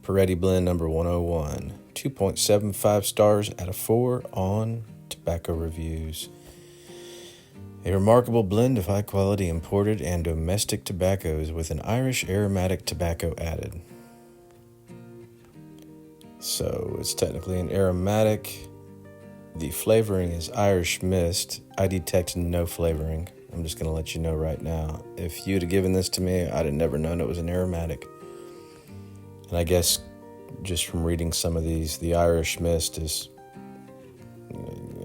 Peretti blend number 101. 2.75 stars out of 4 on Tobacco Reviews. A remarkable blend of high-quality imported and domestic tobaccos with an Irish aromatic tobacco added. So it's technically an aromatic. The flavoring is Irish mist. I detect no flavoring. I'm just going to let you know right now. If you'd have given this to me, I'd have never known it was an aromatic. And I guess just from reading some of these, the Irish mist is,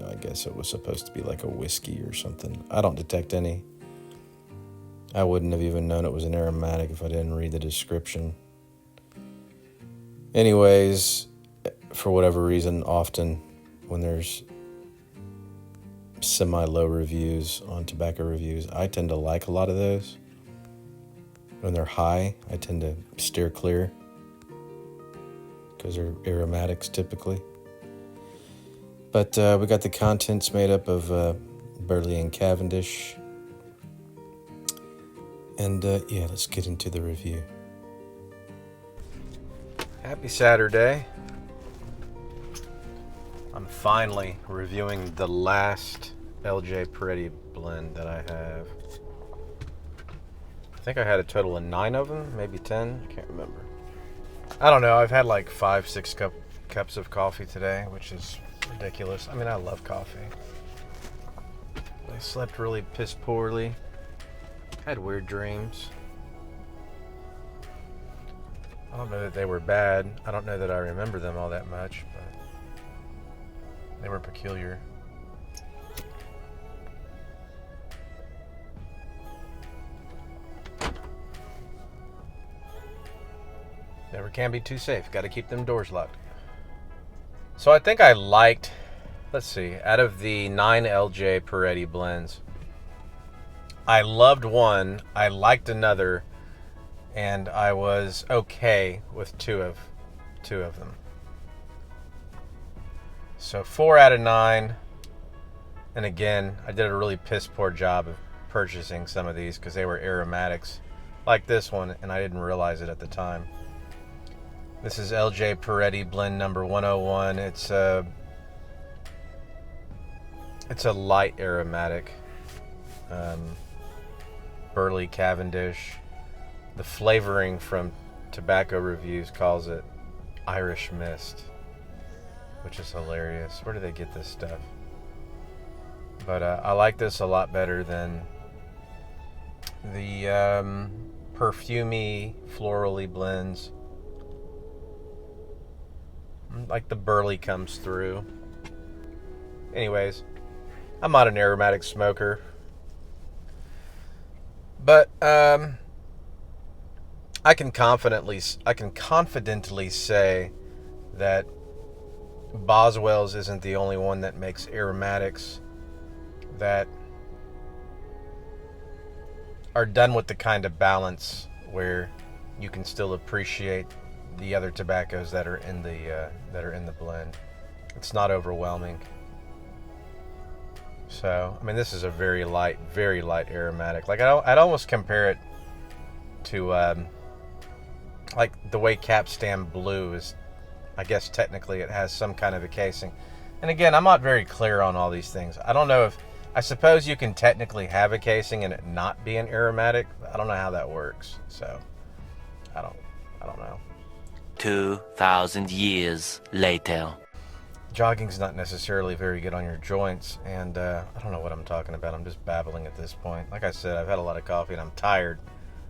I guess it was supposed to be like a whiskey or something. I don't detect any. I wouldn't have even known it was an aromatic if I didn't read the description. Anyways, for whatever reason, often when there's semi-low reviews on tobacco reviews, I tend to like a lot of those. When they're high, I tend to steer clear because they're aromatics typically. But we got the contents made up of Burley and Cavendish. And let's get into the review. Happy Saturday. I'm finally reviewing the last LJ Peretti blend that I have. I think I had a total of 9 of them, maybe 10, I can't remember. I don't know, I've had like 5-6 cups of coffee today, which is ridiculous. I mean, I love coffee. I slept really piss poorly. Had weird dreams. I don't know that they were bad. I don't know that I remember them all that much, but they were peculiar. Never can be too safe. Got to keep them doors locked. So I think I liked, let's see, out of the 9 LJ Peretti blends, I loved one, I liked another, and I was okay with two of them. So 4 out of 9. And again, I did a really piss poor job of purchasing some of these because they were aromatics like this one, and I didn't realize it at the time. This is LJ Peretti blend number 101. It's a light aromatic. Burley Cavendish. The flavoring from Tobacco Reviews calls it Irish mist, which is hilarious. Where do they get this stuff? But I like this a lot better than the perfumey, florally blends. Like the Burley comes through. Anyways, I'm not an aromatic smoker. But I can confidently say that Boswell's isn't the only one that makes aromatics that are done with the kind of balance where you can still appreciate the other tobaccos that are in the blend. It's not overwhelming. So, I mean, this is a very light aromatic. Like I'd almost compare it to like the way Capstan Blue is. I guess technically it has some kind of a casing. And again, I'm not very clear on all these things. I don't know if, I suppose you can technically have a casing and it not be an aromatic. I don't know how that works. So, I don't know. 2,000 years later. Jogging's not necessarily very good on your joints, and I don't know what I'm talking about. I'm just babbling at this point. Like I said, I've had a lot of coffee and I'm tired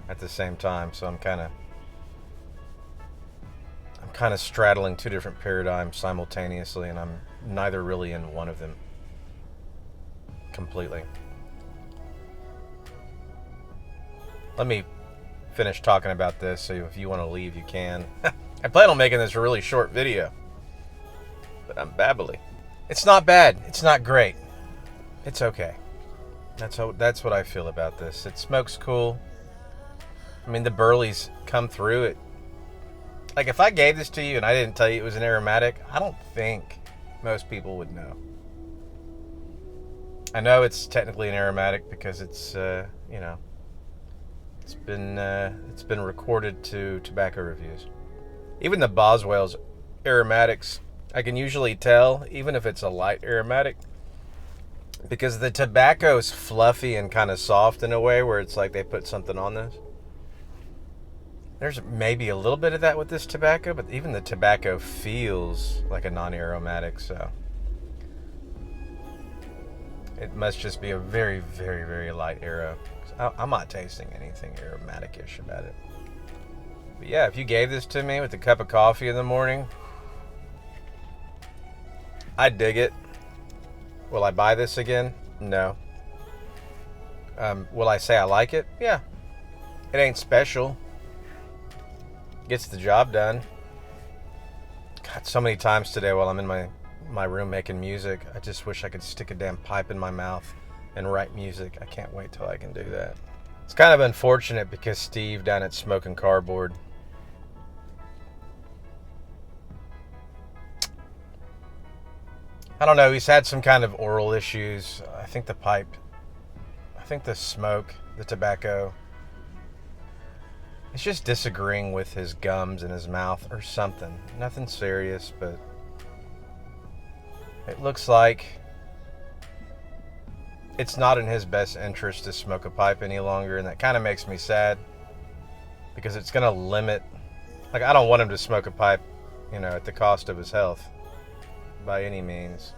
at the same time, so I'm kind of straddling 2 different paradigms simultaneously, and I'm neither really in one of them completely. Let me finish talking about this, so if you want to leave, you can. I plan on making this a really short video, but I'm babbling. It's not bad. It's not great. It's okay. That's what I feel about this. It smokes cool. I mean, the Burleys come through it. Like, if I gave this to you and I didn't tell you it was an aromatic, I don't think most people would know. I know it's technically an aromatic because it's, it's been recorded to Tobacco Reviews. Even the Boswell's aromatics, I can usually tell, even if it's a light aromatic, because the tobacco is fluffy and kind of soft in a way where it's like they put something on this. There's maybe a little bit of that with this tobacco, but even the tobacco feels like a non-aromatic, so it must just be a very, very, very light arrow. I'm not tasting anything aromatic-ish about it. But yeah, if you gave this to me with a cup of coffee in the morning, I'd dig it. Will I buy this again? No. Will I say I like it? Yeah. It ain't special. Gets the job done. God, so many times today while I'm in my room making music, I just wish I could stick a damn pipe in my mouth and write music. I can't wait till I can do that. It's kind of unfortunate because Steve down at Smoking Cardboard, I don't know, he's had some kind of oral issues. I think the smoke, the tobacco, it's just disagreeing with his gums and his mouth or something. Nothing serious, but it looks like it's not in his best interest to smoke a pipe any longer, and that kind of makes me sad because it's going to limit, like, I don't want him to smoke a pipe, at the cost of his health by any means.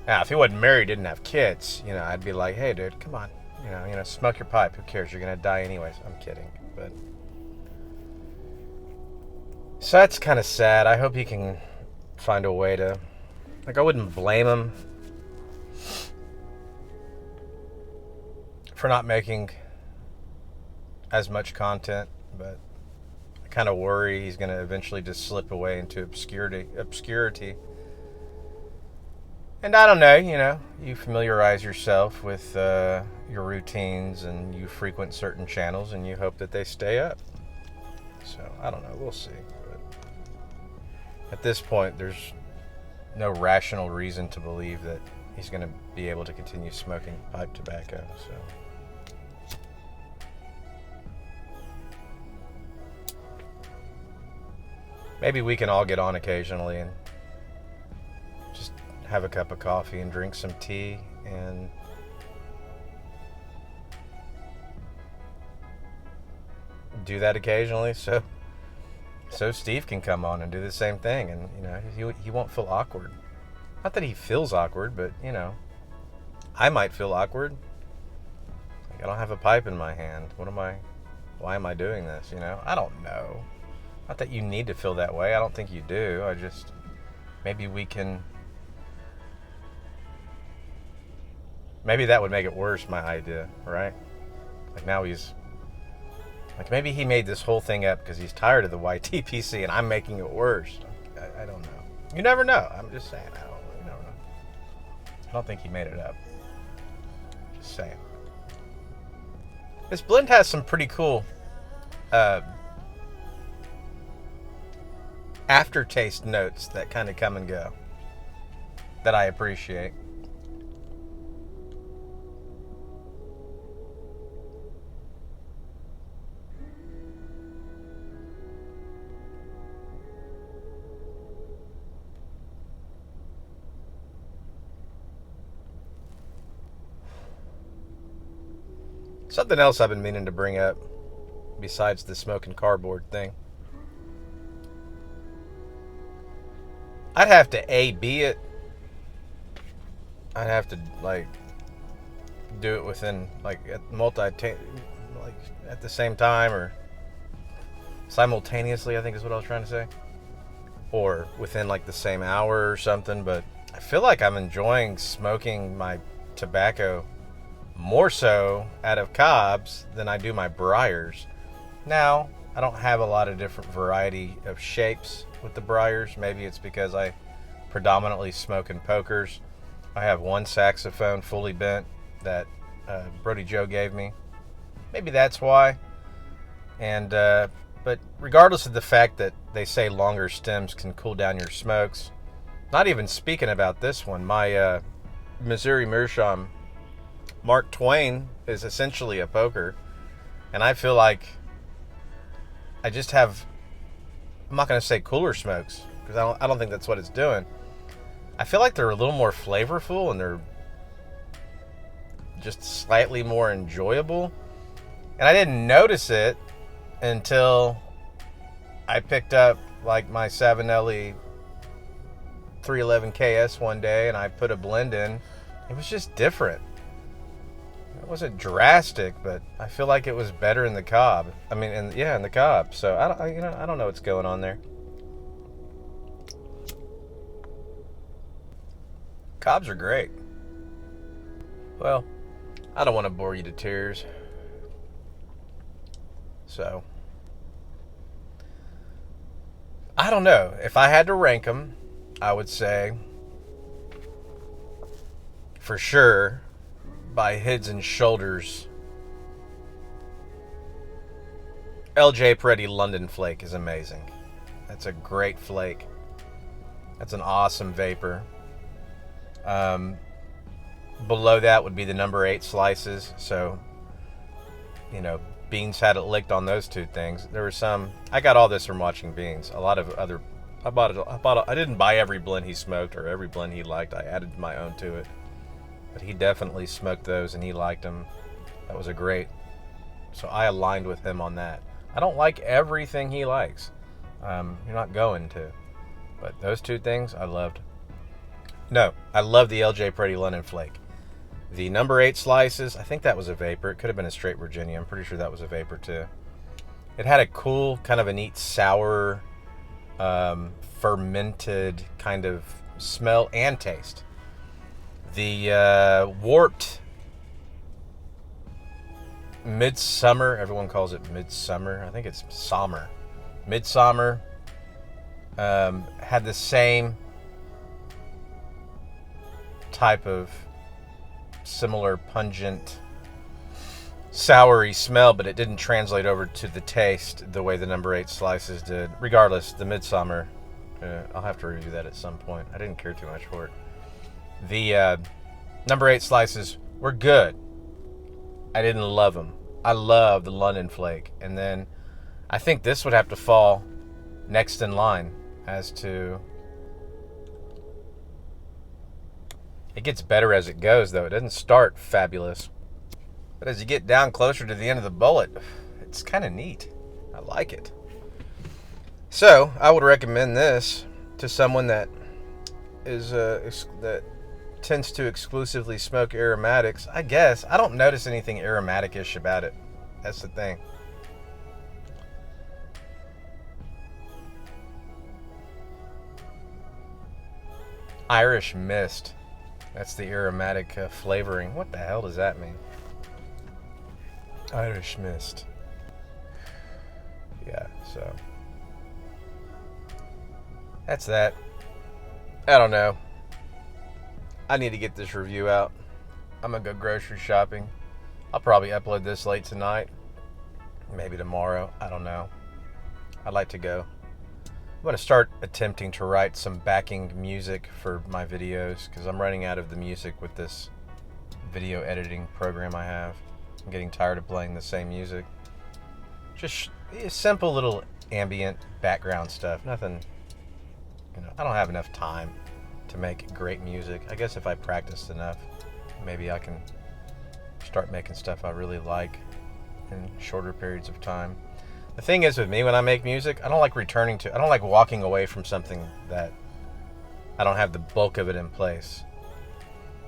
Now, if he wasn't married, didn't have kids, I'd be like, hey, dude, come on, smoke your pipe. Who cares? You're going to die anyways. I'm kidding, but so that's kind of sad. I hope he can find a way to, I wouldn't blame him for not making as much content, but I kind of worry he's going to eventually just slip away into obscurity. And I don't know, you familiarize yourself with your routines and you frequent certain channels and you hope that they stay up. So, I don't know, we'll see. But at this point, there's no rational reason to believe that he's going to be able to continue smoking pipe tobacco, so. Maybe we can all get on occasionally and just have a cup of coffee and drink some tea and do that occasionally so Steve can come on and do the same thing, and he won't feel awkward. Not that he feels awkward, but I might feel awkward. Like, I don't have a pipe in my hand. Why am I doing this? I don't know. Not that you need to feel that way. I don't think you do. Maybe that would make it worse, my idea, right? Like, now maybe he made this whole thing up because he's tired of the YTPC and I'm making it worse. I don't know. You never know. I'm just saying. You never know. I don't think he made it up. Just saying. This blend has some pretty cool aftertaste notes that kind of come and go that I appreciate. Something else I've been meaning to bring up besides the smoking cardboard thing. I'd have to A-B it. I'd have to do it within at the same time or simultaneously, I think is what I was trying to say. Or within the same hour or something, but I feel like I'm enjoying smoking my tobacco more so out of cobs than I do my briars. Now, I don't have a lot of different variety of shapes with the briars. Maybe it's because I predominantly smoke in pokers. I have one saxophone fully bent that Brody Joe gave me. Maybe that's why. And but regardless of the fact that they say longer stems can cool down your smokes, not even speaking about this one, my Missouri Meerschaum Mark Twain is essentially a poker, and I feel like I just have I'm not going to say cooler smokes, because I don't think that's what it's doing. I feel like they're a little more flavorful and they're just slightly more enjoyable. And I didn't notice it until I picked up like my Savinelli 311 KS one day and I put a blend in. It was just different. It wasn't drastic, but I feel like it was better in the cob. I mean, in the cob. So I don't know what's going on there. Cobs are great. Well, I don't want to bore you to tears. So, I don't know. If I had to rank them, I would say, for sure, by heads and shoulders, LJ Peretti London Flake is amazing. That's a great flake. That's an awesome vapor. Below that would be the number 8 slices. So, Beans had it licked on those two things. There were some. I got all this from watching Beans. A lot of other. I didn't buy every blend he smoked or every blend he liked. I added my own to it. But he definitely smoked those and he liked them. That was a great. So I aligned with him on that. I don't like everything he likes. You're not going to. But those two things I loved. No, I love the LJ Peretti London Flake. The number 8 slices, I think that was a vapor. It could have been a straight Virginia. I'm pretty sure that was a vapor too. It had a cool, kind of a neat sour, fermented kind of smell and taste. The warped Midsummer, everyone calls it Midsummer. I think it's Sommer. Midsummer had the same type of similar pungent soury smell, but it didn't translate over to the taste the way the number 8 slices did. Regardless, the Midsummer, I'll have to review that at some point. I didn't care too much for it. The number 8 slices were good. I didn't love them. I love the London Flake. And then I think this would have to fall next in line as to... It gets better as it goes, though. It doesn't start fabulous. But as you get down closer to the end of the bullet, it's kind of neat. I like it. So, I would recommend this to someone that is that tends to exclusively smoke aromatics. I guess. I don't notice anything aromatic-ish about it. That's the thing. Irish Mist. That's the aromatic flavoring. What the hell does that mean? Irish Mist. Yeah, so. That's that. I don't know. I need to get this review out. I'm going to go grocery shopping. I'll probably upload this late tonight. Maybe tomorrow. I don't know. I'd like to go. I'm going to start attempting to write some backing music for my videos because I'm running out of the music with this video editing program I have. I'm getting tired of playing the same music. Just simple little ambient background stuff. Nothing, I don't have enough time to make great music. I guess if I practiced enough, maybe I can start making stuff I really like in shorter periods of time. The thing is with me, when I make music, I don't like I don't like walking away from something that I don't have the bulk of it in place.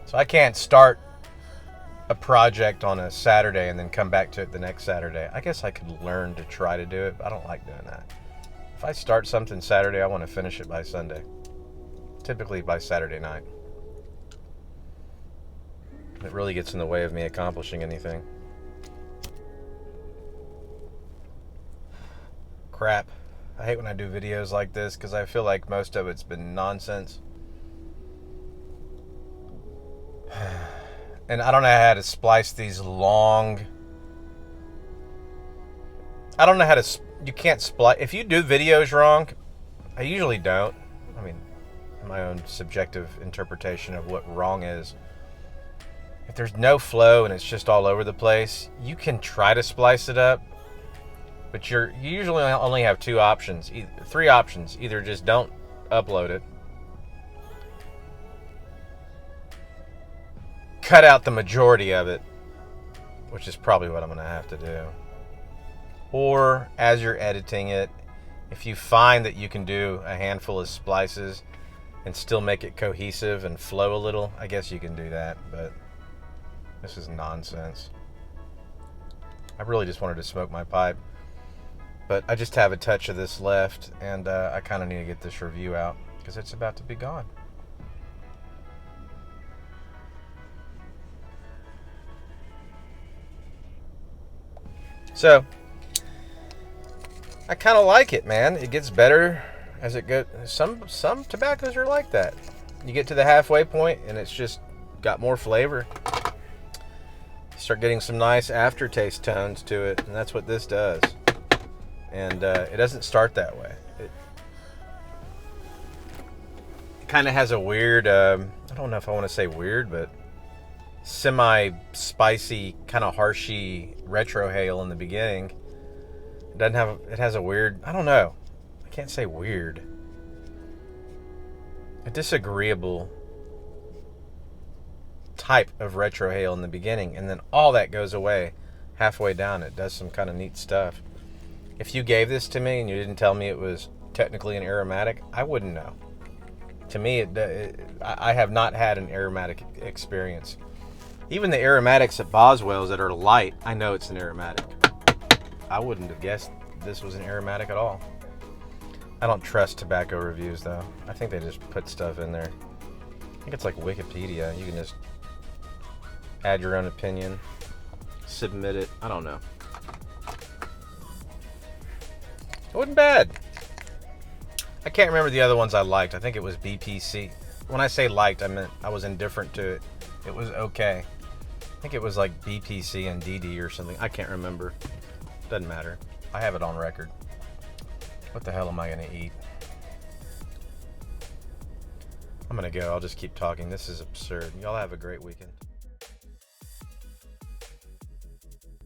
So I can't start a project on a Saturday and then come back to it the next Saturday. I guess I could learn to try to do it, but I don't like doing that. If I start something Saturday, I want to finish it by Sunday. Typically by Saturday night. It really gets in the way of me accomplishing anything. Crap. I hate when I do videos like this because I feel like most of it's been nonsense. And I don't know how to splice these long... I don't know how to... You can't splice... If you do videos wrong, I usually don't. I mean, my own subjective interpretation of what wrong is. If there's no flow and it's just all over the place, you can try to splice it up. But you usually only have two options, three options. Either just don't upload it, cut out the majority of it, which is probably what I'm going to have to do. Or as you're editing it, if you find that you can do a handful of splices and still make it cohesive and flow a little, I guess you can do that, but this is nonsense. I really just wanted to smoke my pipe, but I just have a touch of this left, and I kind of need to get this review out because it's about to be gone. So I kind of like it, man. It gets better as it goes. Some tobaccos are like that. You get to the halfway point and it's just got more flavor. You start getting some nice aftertaste tones to it, and that's what this does. And it doesn't start that way. It kind of has a weird, I don't know if I want to say weird, but semi-spicy, kind of harshy retrohale in the beginning. It has a weird, I don't know, I can't say weird, a disagreeable type of retrohale in the beginning, and then all that goes away halfway down. It does some kind of neat stuff. If you gave this to me and you didn't tell me it was technically an aromatic, I wouldn't know. To me, I have not had an aromatic experience. Even the aromatics at Boswell's that are light, I know it's an aromatic. I wouldn't have guessed this was an aromatic at all. I don't trust tobacco reviews, though. I think they just put stuff in there. I think it's like Wikipedia. You can just add your own opinion, submit it. I don't know. It wasn't bad. I can't remember the other ones I liked. I think it was BPC. When I say liked, I meant I was indifferent to it. It was okay. I think it was like BPC and DD or something. I can't remember. Doesn't matter. I have it on record. What the hell am I going to eat? I'm going to go. I'll just keep talking. This is absurd. Y'all have a great weekend.